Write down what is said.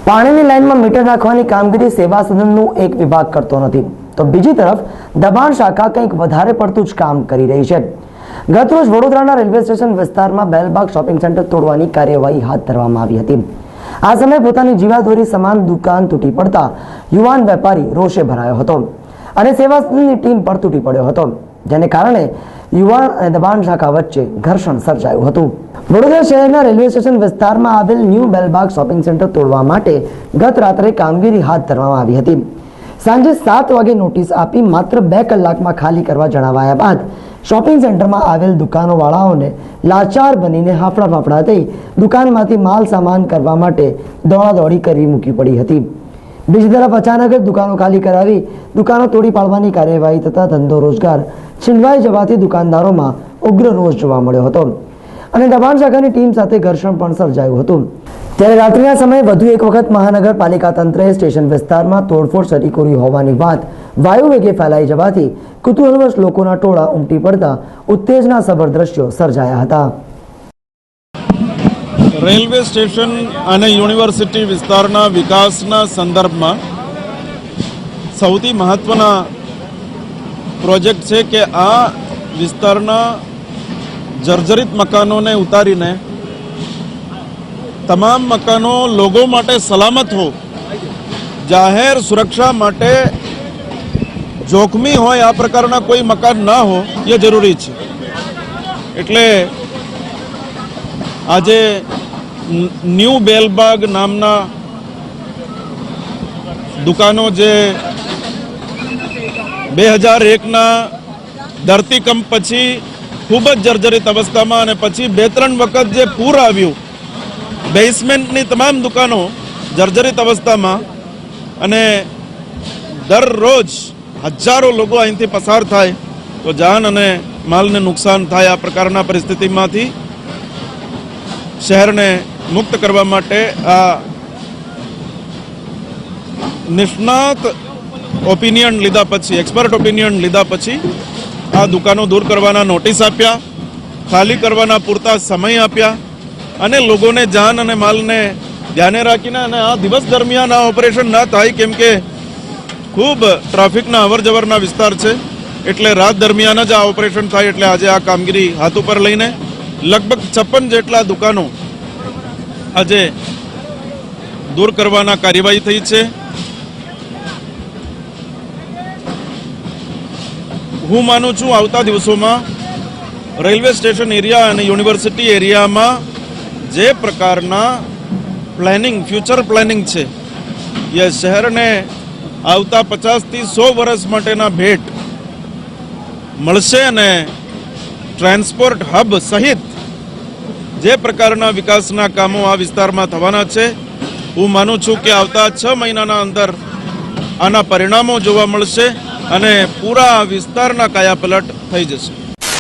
પાણીની લાઇનમાં મીટર નાખવાની કામગીરી સેવા સદનનું એક વિભાગ કરતો નથી, તો બીજી તરફ દબાણ શાખા કંઈક વધારે પડતું જ કામ કરી રહી છે। ગત રોજ વડોદરાના રેલવે સ્ટેશન વિસ્તારમાં બેલબાગ શોપિંગ સેન્ટર તોડવાની કાર્યવાહી હાથ ધરવામાં આવી હતી। આ સમયે પોતાની જીવાદોરી સમાન દુકાન તૂટી પડતા યુવાન વેપારી રોષે ભરાયો હતો અને સેવા સદનની ટીમ પર તૂટી પડ્યો હતો, જેને કારણે યુવાન અને દબાણ શાખા વચ્ચે ઘર્ષણ સર્જાયું હતું। વડોદરા શહેરના રેલવે સ્ટેશન વિસ્તારમાં આવેલ ન્યૂ બેલબાગ શોપિંગ સેન્ટર તોડવા માટે ગત રાત્રે કામગીરી હાથ ધરવામાં આવી હતી। સાંજે 7 વાગે નોટિસ આપી માત્ર 2 કલાકમાં ખાલી કરવા જણાવાયા બાદ શોપિંગ સેન્ટરમાં આવેલ દુકાનોવાળાઓને લાચાર બનીને હાફડા ફાફડા થઈ દુકાનમાંથી માલ સામાન કરવા માટે દોડાદોડી કરવી મૂકી પડી હતી। બીજી તરફ અચાનક જ દુકાનો ખાલી કરાવી દુકાનો તોડી પાડવાની કાર્યવાહી થતા ધંધો રોજગાર છીનવાઈ જવાથી દુકાનદારોમાં ઉગ્ર રોષ જોવા મળ્યો હતો અને દબાણ શાખાની ટીમ સાથે ઘર્ષણ પણ સર્જાયું હતું। ત્યારે રાત્રિના સમયે વધુ એક વખત મહાનગરપાલિકા તંત્રએ સ્ટેશન વિસ્તારમાં તોડફોડ શરૂ કરી હોવાની વાત વાયુ વેગે ફેલાઈ જવાથી કુતૂહલવશ લોકોના ટોળા ઉમટી પડતા ઉત્તેજનાસભર દ્રશ્યો સર્જાયા હતા। રેલવે સ્ટેશન અને યુનિવર્સિટી વિસ્તારના વિકાસના સંદર્ભમાં સૌથી મહત્વના પ્રોજેક્ટ છે કે આ વિસ્તારના જર્જરિત મકાનોને ઉતારીને તમામ મકાનો લોકો માટે સલામત હો, જાહેર સુરક્ષા માટે જોખમી હોય આ પ્રકારના કોઈ મકાન ના હો એ જરૂરી છે। એટલે આજે ન્યૂ બેલબાગ નામના દુકાનો જે 2001ના ધરતીકંપ પછી ખૂબ જ જર્જરિત અવસ્થામાં અને પછી 2-3 વખત જે પૂર આવ્યું, બેઝમેન્ટની તમામ દુકાનો જર્જરિત અવસ્થામાં અને દરરોજ હજારો લોકો અહીંથી પસાર થાય તો જાન અને માલને નુકસાન થાય આ પ્રકારના પરિસ્થિતિમાંથી શહેરને મુક્ત કરવા માટે આ નિષ્ણાત ઓપિનિયન લીધા પછી, એક્સપર્ટ ઓપિનિયન લીધા પછી આ દુકાનો દૂર કરવાના નોટિસ આપ્યા, ખાલી કરવાના પૂરતા સમય આપ્યા અને લોકોને જાન અને માલને ધ્યાને રાખીને અને આ દિવસ દરમિયાન આ ઓપરેશન ના થાય કેમ કે ખૂબ ટ્રાફિકના અવરજવરના વિસ્તાર છે, એટલે રાત દરમિયાન જ આ ઓપરેશન થાય। એટલે આજે આ કામગીરી હાથ ઉપર લઈને લગભગ 56 જેટલા દુકાનો આજે દૂર કરવાના કાર્યવાહી થઈ છે। હું માનું છું આવતા દિવસોમાં રેલવે સ્ટેશન એરિયા અને યુનિવર્સિટી એરિયામાં જે પ્રકારના પ્લાનિંગ, ફ્યુચર પ્લાનિંગ છે એ શહેરને આવતા 50થી 100 વર્ષ માટેના ભેટ મળશે અને ટ્રાન્સપોર્ટ હબ સહિત જે પ્રકારના વિકાસના કામો આ વિસ્તારમાં થવાના છે, હું માનું છું કે આવતા 6 મહિનાના અંદર આના પરિણામો જોવા મળશે અને પૂરા વિસ્તારના કાયાપલટ થઈ જશે।